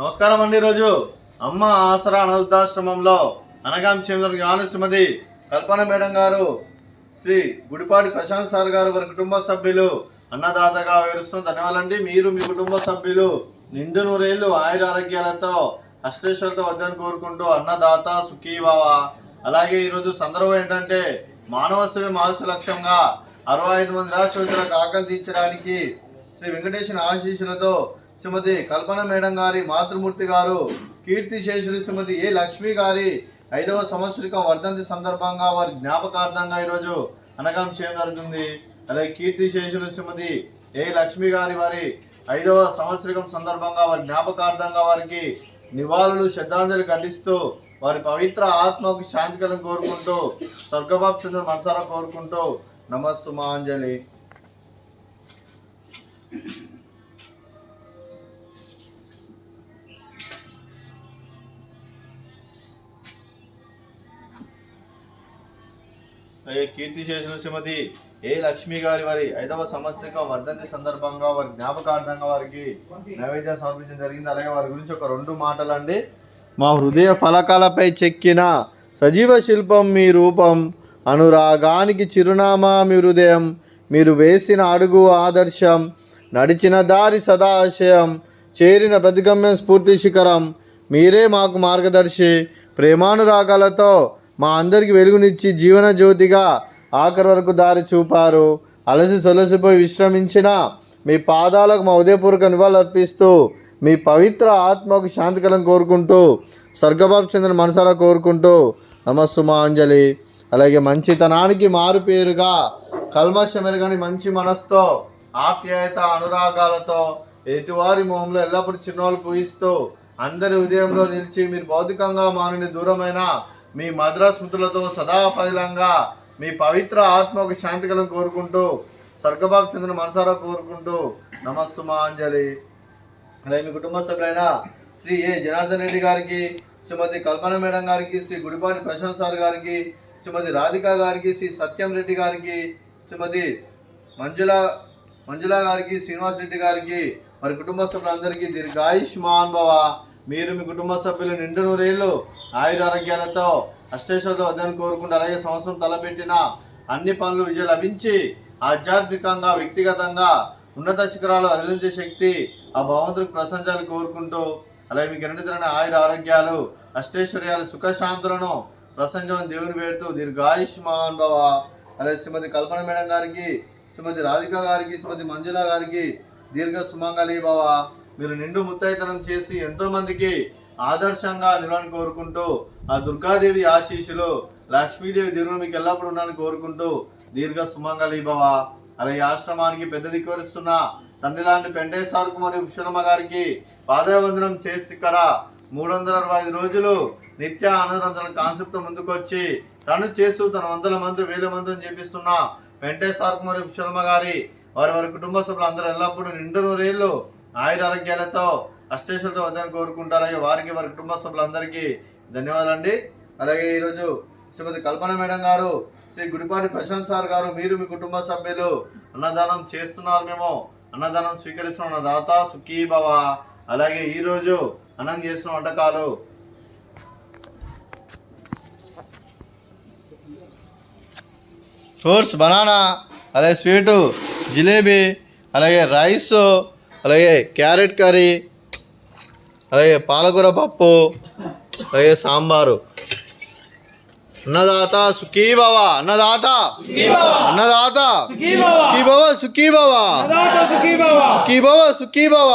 నమస్కారం అండి. ఈరోజు అమ్మ ఆసరా అనాథాశ్రమంలో అనగాం శ్రీమతి శ్రీమతి కల్పన మేడం గారు, శ్రీ గుడిపాటి ప్రశాంత్ సార్ గారు, వారి కుటుంబ సభ్యులు అన్నదాతగా వివరిస్తున్న ధన్యవాదాలండి. మీరు మీ కుటుంబ సభ్యులు నిండు నూరేళ్లు ఆయుర ఆరోగ్యాలతో అష్టేశ్వరతో వద్దని కోరుకుంటూ అన్నదాత సుఖీభవ. అలాగే ఈరోజు సందర్భం ఏంటంటే మానవ సేవ మహర్షి లక్ష్యంగా 65 మంది రాష్ట్రాలకు ఆకలి తీర్చడానికి శ్రీ వెంకటేశ్వర ఆశీస్సులతో శ్రీమతి కల్పన మేడం గారి మాతృమూర్తి గారు కీర్తిశేషులు శ్రీమతి ఏ లక్ష్మి గారి 5వ సంవత్సరికం వర్ధంతి సందర్భంగా వారి జ్ఞాపకార్థంగా ఈరోజు అనగం చేయడం జరుగుతుంది. అలాగే కీర్తిశేషులు శ్రీమతి ఏ లక్ష్మి గారి వారి 5వ సంవత్సరికం సందర్భంగా వారి జ్ఞాపకార్థంగా వారికి నివాళులు శ్రద్ధాంజలి ఘటిస్తూ వారి పవిత్ర ఆత్మకు శాంతి కలను కోరుకుంటూ స్వర్గబాబు చంద్ర మనసారా కోరుకుంటూ నమస్సుమాంజలి. కీర్తిశేషులు శ్రీమతి ఏ లక్ష్మి గారి వారి 5వ సంవత్సరిక వర్ధంతి సందర్భంగా వారి జ్ఞాపకార్థంగా వారికి నైవేద్యం సమర్పించడం జరిగింది. అలాగే వారి గురించి ఒక 2 మాటలు అండి. మా హృదయ ఫలకాలపై చెక్కిన సజీవ శిల్పం మీ రూపం, అనురాగానికి చిరునామా మీ హృదయం, మీరు వేసిన అడుగు ఆదర్శం, నడిచిన దారి సదాశయం, చేరిన ప్రతిగమ్యం స్ఫూర్తి శిఖరం, మీరే మాకు మార్గదర్శి. ప్రేమానురాగాలతో మా అందరికి వెలుగునిచ్చి జీవన జ్యోతిగా ఆఖరి వరకు దారి చూపారు. అలసి సొలసిపోయి విశ్రమించిన మీ పాదాలకు మా ఉదయపూర్వక నివాళులు అర్పిస్తూ మీ పవిత్ర ఆత్మకు శాంతికలం కోరుకుంటూ స్వర్గబాబు చంద్ర మనసారా కోరుకుంటూ నమస్సుమాంజలి. అలాగే మంచితనానికి మారు పేరుగా కల్మషమెరగని మంచి మనస్తో ఆప్యాయత అనురాగాలతో ఎటువారి మొహంలో ఎల్లప్పుడూ చిరునవ్వులు పూయిస్తూ అందరి ఉదయంలో నిలిచి మీరు భౌతికంగా మానుని దూరమైన మీ మధుర స్మృతులతో సదాపదిలంగా మీ పవిత్ర ఆత్మకు శాంతికలను కోరుకుంటూ స్వర్గబాబు చంద్ర మనసారా కోరుకుంటూ నమస్సుమాంజలి. అలాగే మీ కుటుంబ సభ్యులైన శ్రీ ఏ జనార్దన్ రెడ్డి గారికి, శ్రీమతి కల్పన మేడం గారికి, శ్రీ గుడిపాటి ప్రశాంత్ సార్ గారికి, శ్రీమతి రాధిక గారికి, శ్రీ సత్యం రెడ్డి గారికి, శ్రీమతి మంజుల గారికి, శ్రీనివాస్ రెడ్డి గారికి, మరి కుటుంబ సభ్యులందరికీ దీర్ఘాయుష్మాన్ భవ. మీరు మీ కుటుంబ సభ్యులు నిండు నూరేళ్లు ఆయుర ఆరోగ్యాలతో అష్టేశ్వరతో వద్దని కోరుకుంటూ అలాగే సంవత్సరం తలపెట్టిన అన్ని పనులు విజయం లభించి ఆధ్యాత్మికంగా వ్యక్తిగతంగా ఉన్నత శిఖరాలు అధిరించే శక్తి ఆ భగవంతుడికి ప్రశంసాలు కోరుకుంటూ అలాగే మీకు ఎన్నితరమైన ఆయుర ఆరోగ్యాలు అష్టైశ్వర్యాలు సుఖశాంతులను ప్రశంసమని దేవుని వేడుతూ దీర్ఘాయుష్మాన్ భవ. అలాగే శ్రీమతి కల్పన మేడం గారికి, శ్రీమతి రాధిక గారికి, శ్రీమతి మంజుల గారికి దీర్ఘ సుమంగళి భవ. మీరు నిండు ముత్తైతనం చేసి ఎంతోమందికి ఆదర్శంగా నిలవని కోరుకుంటూ ఆ దుర్గాదేవి ఆశీస్సులు లక్ష్మీదేవి దీవులు మీకు ఎల్లప్పుడూ ఉన్నారని కోరుకుంటూ దీర్ఘ సుమంగళి భవ. అలాగే ఆశ్రమానికి పెద్ద దిక్కువరిస్తున్న తండ్రి లాంటి పెంటేశ్వరకు మరియు విశ్వనమ్మ గారికి పాదవందనం చేసి ఇక్కడ 365 రోజులు నిత్య అన్నదాన కాన్సెప్ట్ ముందుకొచ్చి తను చేస్తూ తన 100 మంది 1000 మందిని చేపిస్తున్న పెంటేశ్వరకు మరియు విశ్వనమ్మ గారి వారి కుటుంబ సభ్యులు అందరూ ఎల్లప్పుడూ నిండు నూరేళ్లు ఆయుర ఆరోగ్యాలతో అష్టేశ్వరతో వద్దని కోరుకుంటూ అలాగే వారికి వారి కుటుంబ సభ్యులందరికీ ధన్యవాదాలండి. అలాగే ఈరోజు శ్రీమతి కల్పన మేడం గారు, శ్రీ గుడిపాటి ప్రశాంత్ సార్ గారు, మీరు మీ కుటుంబ సభ్యులు అన్నదానం చేస్తున్నారు, మేము అన్నదానం స్వీకరిస్తున్న దాత సుఖీభవ. అలాగే ఈరోజు అన్నం చేస్తున్న వంటకాలు ఫ్రూట్స్ బనానా, అలాగే స్వీటు జిలేబీ, అలాగే రైస్, అలాగే క్యారెట్ కర్రీ, అలాగే పాలకూర పప్పు, అలాగే సాంబారు. అన్నదాత సుఖీభవ, అన్నదాత అన్నదాత సుఖీభవ సుఖీభవ సుఖీభవ సుఖీభవ.